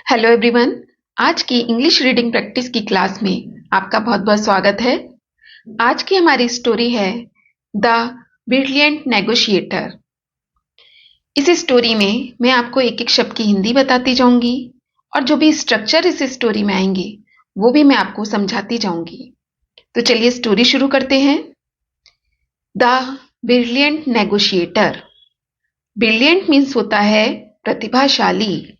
Hello everyone. आज की English reading practice की क्लास में आपका बहुत बहुत स्वागत है। आज की हमारी स्टोरी है द ब्रिलियंट नेगोशिएटर। इस स्टोरी में मैं आपको एक एक शब्द की हिंदी बताती जाऊंगी और जो भी स्ट्रक्चर इस स्टोरी में आएंगे वो भी मैं आपको समझाती जाऊंगी। तो चलिए स्टोरी शुरू करते हैं। The brilliant negotiator. Brilliant means होता है प्रतिभाशाली।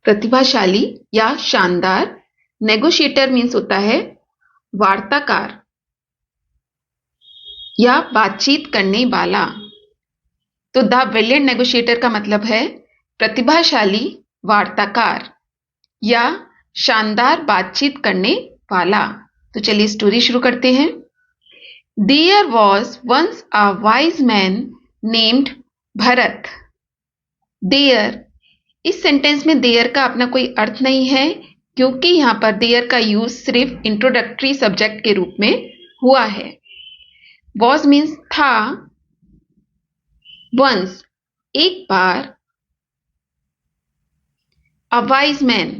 प्रतिभाशाली या शानदार। नेगोशिएटर मीन्स होता है वार्ताकार या बातचीत करने वाला। तो द ब्रिलियंट नेगोशिएटर का मतलब है प्रतिभाशाली वार्ताकार या शानदार बातचीत करने वाला। तो चलिए स्टोरी शुरू करते हैं। There was once a wise man named Bharat. There, इस सेंटेंस में देयर का अपना कोई अर्थ नहीं है क्योंकि यहां पर देयर का यूज सिर्फ इंट्रोडक्टरी सब्जेक्ट के रूप में हुआ है। वॉज मीन्स था, वंस एक बार, अ वाइज मैन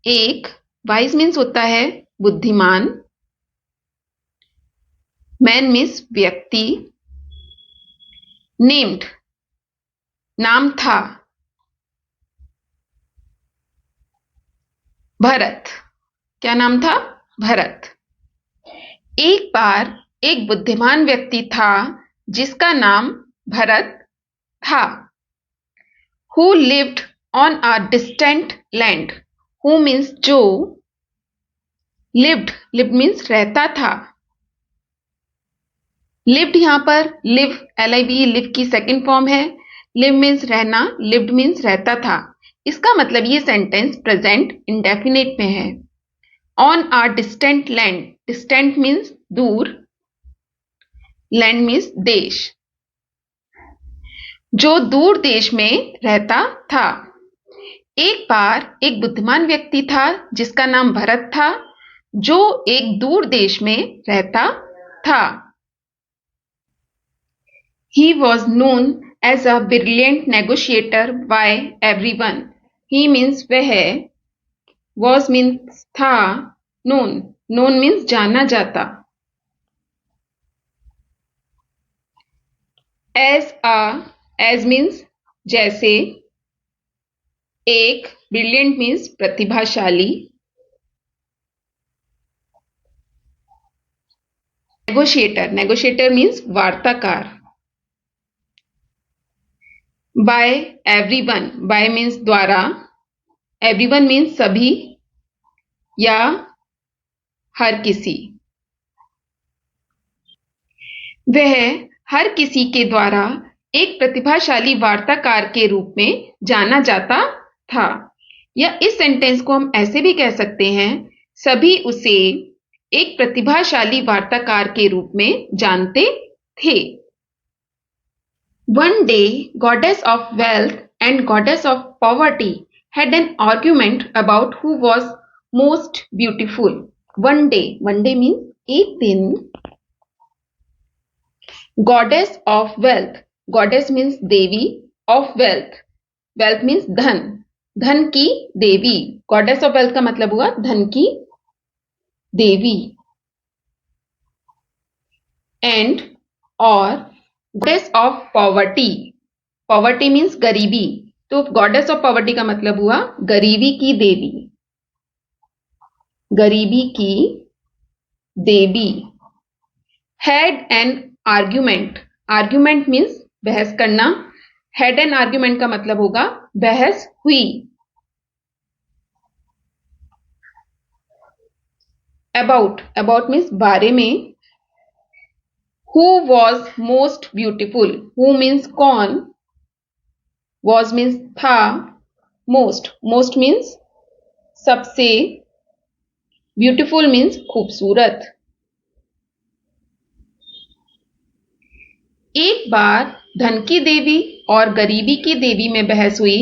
एक, वाइज मीन्स होता है बुद्धिमान, मैन मीन्स व्यक्ति, नेम्ड नाम था, भरत क्या नाम था? भरत। एक बार एक बुद्धिमान व्यक्ति था जिसका नाम भरत था। Who lived on a distant land? Who means जो, lived means रहता था। lived यहां पर live live की सेकंड फॉर्म है। live means रहना, lived means रहता था। इसका मतलब ये सेंटेंस प्रेजेंट इंडेफिनिट में है। on a distant land, distant means दूर, land means देश, जो दूर देश में रहता था। एक बार एक बुद्धिमान व्यक्ति था जिसका नाम भरत था जो एक दूर देश में रहता था। He was known as a brilliant negotiator by everyone. He means वह, was means था, known means जाना जाता। as means जैसे, एक, brilliant means प्रतिभाशाली, negotiator means वार्ताकार। by everyone, by means द्वारा, everyone means सभी या हर किसी। वह हर किसी के द्वारा एक प्रतिभाशाली वार्ताकार के रूप में जाना जाता था। या इस सेंटेंस को हम ऐसे भी कह सकते हैं, सभी उसे एक प्रतिभाशाली वार्ताकार के रूप में जानते थे। One day, goddess of wealth and goddess of poverty had an argument about who was most beautiful. One day means एक दिन, goddess of wealth, goddess means Devi, of wealth means धन की देवी, goddess of wealth का मतलब हुआ धन की देवी, and और goddess of poverty means गरीबी, तो goddess of poverty का मतलब हुआ गरीबी की देवी, गरीबी की देवी। had an argument means बहस करना, had an argument का मतलब होगा बहस हुई। about means बारे में। who was most beautiful, who means कौन, was means था, most means सबसे, beautiful means खूबसूरत। एक बार धन की देवी और गरीबी की देवी में बहस हुई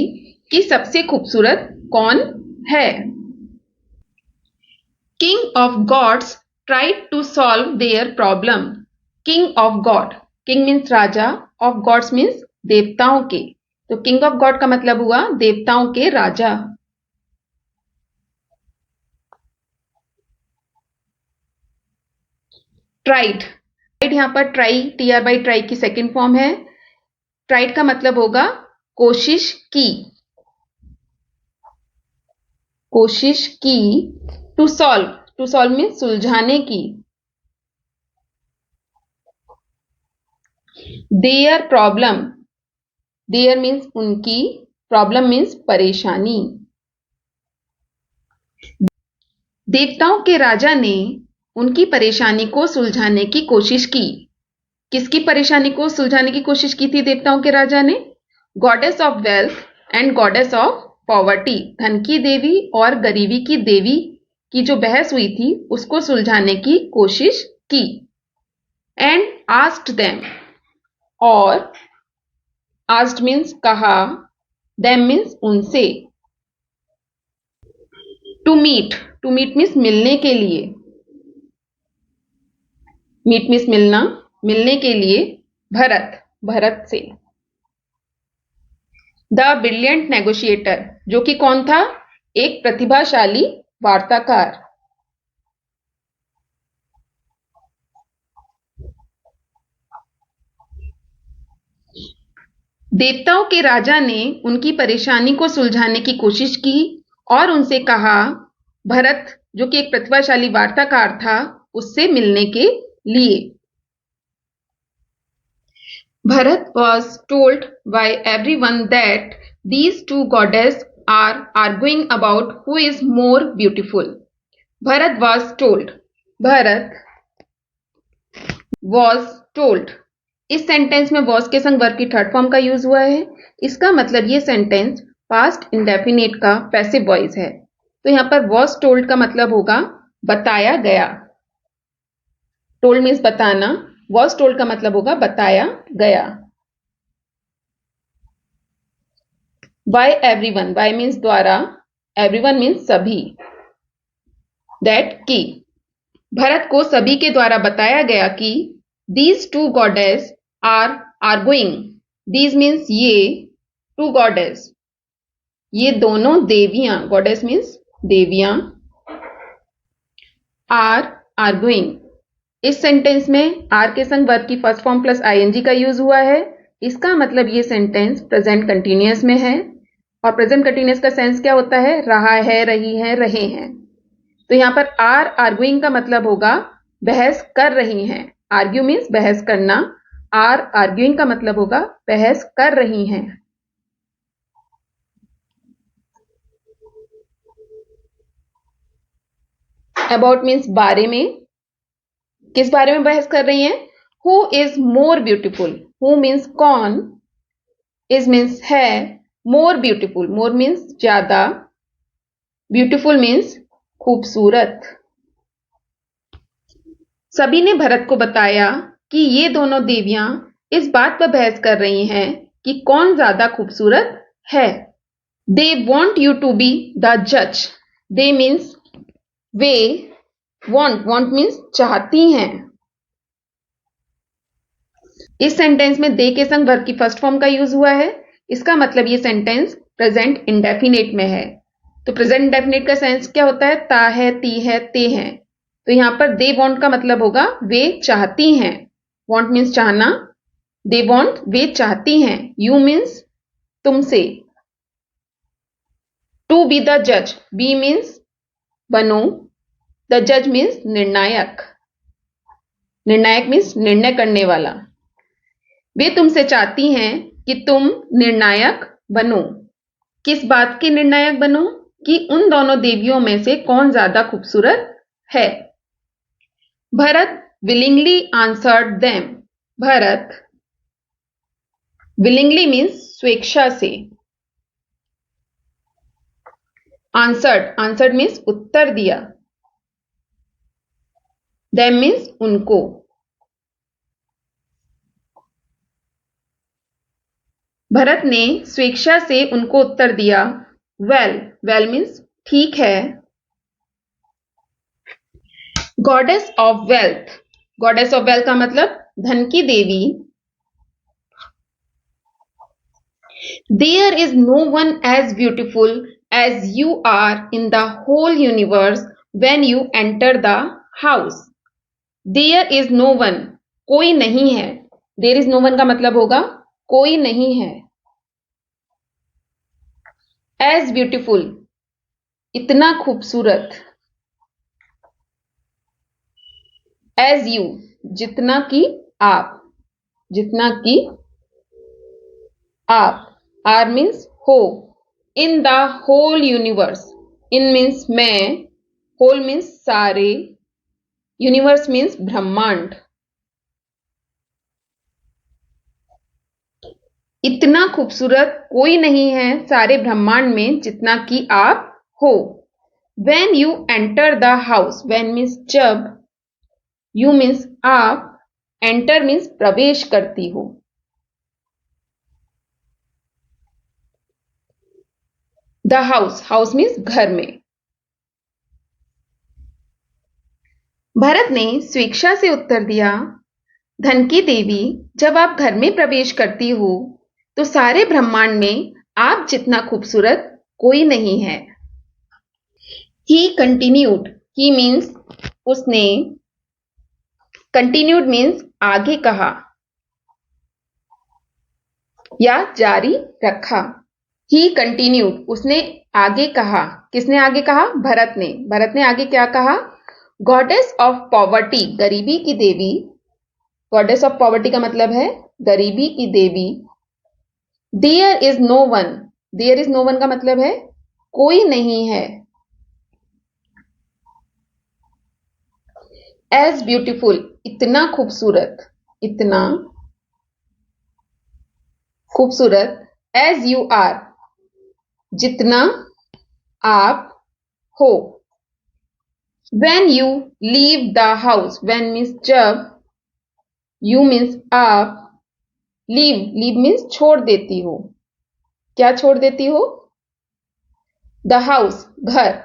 कि सबसे खूबसूरत कौन है। King of gods tried to solve their problem. King of God, king means राजा, ऑफ गॉड्स मीन्स देवताओं के, तो किंग ऑफ गॉड का मतलब हुआ देवताओं के राजा। ट्राइड, ट्राइड यहां पर ट्राई, टीआर बाई ट्राई की सेकेंड फॉर्म है। ट्राइड का मतलब होगा कोशिश की, कोशिश की। To solve, to solve means सुलझाने की। देयर प्रॉब्लम, देयर मीन्स उनकी, प्रॉब्लम मीन्स परेशानी। देवताओं के राजा ने उनकी परेशानी को सुलझाने की कोशिश की। किसकी परेशानी को सुलझाने की कोशिश की थी देवताओं के राजा ने? Goddess of wealth and goddess of poverty, धन की देवी और गरीबी की देवी की जो बहस हुई थी उसको सुलझाने की कोशिश की। एंड आस्क्ड देम, और आस्क्ड मीन्स कहा, देम मीन्स उनसे। To meet, to meet means मिलने के लिए, मीट मीन्स मिलना, मिलने के लिए भरत, भरत से। द ब्रिलियंट नेगोशिएटर, जो कि कौन था? एक प्रतिभाशाली वार्ताकार। देवताओं के राजा ने उनकी परेशानी को सुलझाने की कोशिश की और उनसे कहा, भरत जो कि एक प्रतिभाशाली वार्ताकार था उससे मिलने के लिए। Bharat was told by everyone that these two goddesses are arguing about who is more beautiful. Bharat was told, Bharat was told, इस सेंटेंस में was के संग वर्ब की थर्ड फॉर्म का यूज हुआ है। इसका मतलब ये सेंटेंस पास्ट इंडेफिनिट का पैसिव वॉइस है, तो यहां पर was told का मतलब होगा बताया गया। told मीन्स बताना, was told का मतलब होगा बताया गया। by everyone, by मीन्स द्वारा, everyone मीन्स सभी। that की भरत को सभी के द्वारा बताया गया कि these two goddess are arguing, these means ये, two goddess ये दोनों देवियां, goddess मीन्स देवियां, are arguing, इस सेंटेंस में आर के संग वर्ब की फर्स्ट फॉर्म प्लस आईएनजी का यूज हुआ है। इसका मतलब ये सेंटेंस प्रेजेंट कंटिन्यूअस में है, और प्रेजेंट कंटिन्यूअस का सेंस क्या होता है? रहा है, रही है, रहे हैं। तो यहां पर आर आर्गुइंग का मतलब होगा बहस कर रही हैं। आर्ग्यू मीन्स बहस करना, आर आर्ग्यूइंग का मतलब होगा बहस कर रही हैं। अबाउट मीन्स बारे में, किस बारे में बहस कर रही हैं? Who is more beautiful, who means कौन, इज मीन्स है, मोर ब्यूटिफुल, मोर मीन्स ज्यादा, ब्यूटिफुल मीन्स खूबसूरत। सभी ने भरत को बताया कि ये दोनों देवियां इस बात पर बहस कर रही हैं कि कौन ज्यादा खूबसूरत है। They want you to be the जज, दे मीन्स वे, वॉन्ट, वॉन्ट मीन्स चाहती हैं। इस सेंटेंस में दे के संग वर्ब की फर्स्ट फॉर्म का यूज हुआ है। इसका मतलब ये सेंटेंस प्रेजेंट इंडेफिनिट में है। तो प्रेजेंट इंडेफिनिट का सेंस क्या होता है? ता है, ती है, ते हैं। तो यहां पर दे वॉन्ट का मतलब होगा वे चाहती हैं। वॉन्ट मीन्स चाहना, दे वॉन्ट वे चाहती हैं। यू मीन्स तुमसे। टू बी द जज, बी मीन्स बनो, द जज मीन्स निर्णायक, निर्णायक मीन्स निर्णय करने वाला। वे तुमसे चाहती हैं कि तुम निर्णायक बनो। किस बात के निर्णायक बनो? कि उन दोनों देवियों में से कौन ज्यादा खूबसूरत है। Bharat willingly answered them, Bharat willingly means स्वेच्छा से, answered, answered मीन्स उत्तर दिया, them मीन्स उनको। भरत ने स्वेच्छा से उनको उत्तर दिया। वेल, वेल मीन्स ठीक है। Goddess of wealth, goddess of wealth का मतलब धन की देवी, There is no one as beautiful as you are in the whole universe when you enter the house. There is no one, कोई नहीं है. There is no one का मतलब होगा कोई नहीं है. As beautiful, इतना खूबसूरत. As you, जितना कि आप, जितना कि आप. R means हो. In the whole universe. In means मैं. Whole means सारे. Universe means ब्रह्मांड. इतना खूबसूरत कोई नहीं है सारे ब्रह्मांड में जितना कि आप हो. When you enter the house, when means जब, you means आप, enter means प्रवेश करती हो. The house, house means घर में. भरत ने स्वेच्छा से उत्तर दिया, धन की देवी, जब आप घर में प्रवेश करती हो तो सारे ब्रह्मांड में आप जितना खूबसूरत कोई नहीं है. He continued. He means उसने. Continued means आगे कहा या जारी रखा. He continued. उसने आगे कहा. किसने आगे कहा? भरत ने. भरत ने आगे क्या कहा? गॉडेस ऑफ पॉवर्टी, गरीबी की देवी. गॉडेस ऑफ पॉवर्टी का मतलब है गरीबी की देवी. There is no one. There is no one का मतलब है कोई नहीं है. एज ब्यूटीफुल, इतना खूबसूरत. इतना खूबसूरत. एज यू आर, जितना आप हो. When you leave the house, when means जब, you means आप, leave, leave means छोड़ देती हो. क्या छोड़ देती हो? The house, घर.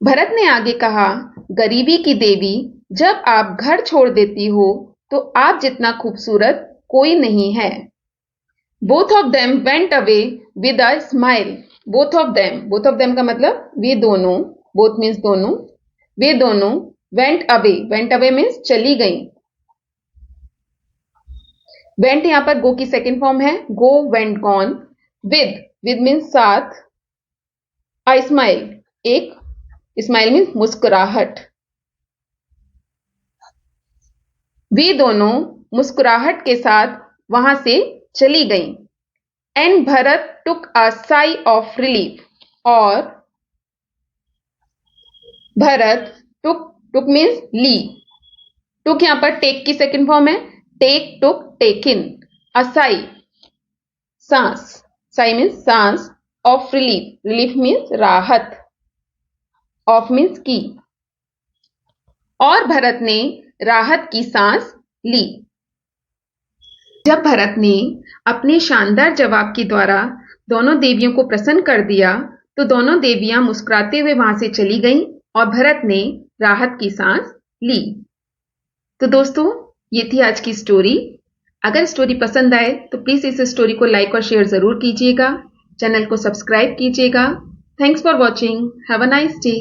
भरत ने आगे कहा, गरीबी की देवी, जब आप घर छोड़ देती हो तो आप जितना खूबसूरत कोई नहीं है. Both of them went away with a smile. Both of them का मतलब वे दोनों. Both means दोनों. वे दोनों went away. Went away means चली गई. Went यहां पर go की सेकेंड फॉर्म है. Go, went, gone. With means साथ. A smile, एक. Smile means मुस्कुराहट. वे दोनों मुस्कुराहट के साथ वहां से चली गई. And Bharat took a sigh of relief. और भरत took means ली. took यहां पर take की सेकेंड फॉर्म है. take, took, taken. a sigh, सांस. sigh means सांस. of relief. relief means राहत. of means की. और भरत ने राहत की सांस ली. जब भरत ने अपने शानदार जवाब के द्वारा दोनों देवियों को प्रसन्न कर दिया तो दोनों देवियां मुस्कुराते हुए वहां से चली गईं और भरत ने राहत की सांस ली. तो दोस्तों, ये थी आज की स्टोरी. अगर स्टोरी पसंद आए तो प्लीज इस स्टोरी को लाइक और शेयर जरूर कीजिएगा. चैनल को सब्सक्राइब कीजिएगा. Thanks for watching. Have a nice day.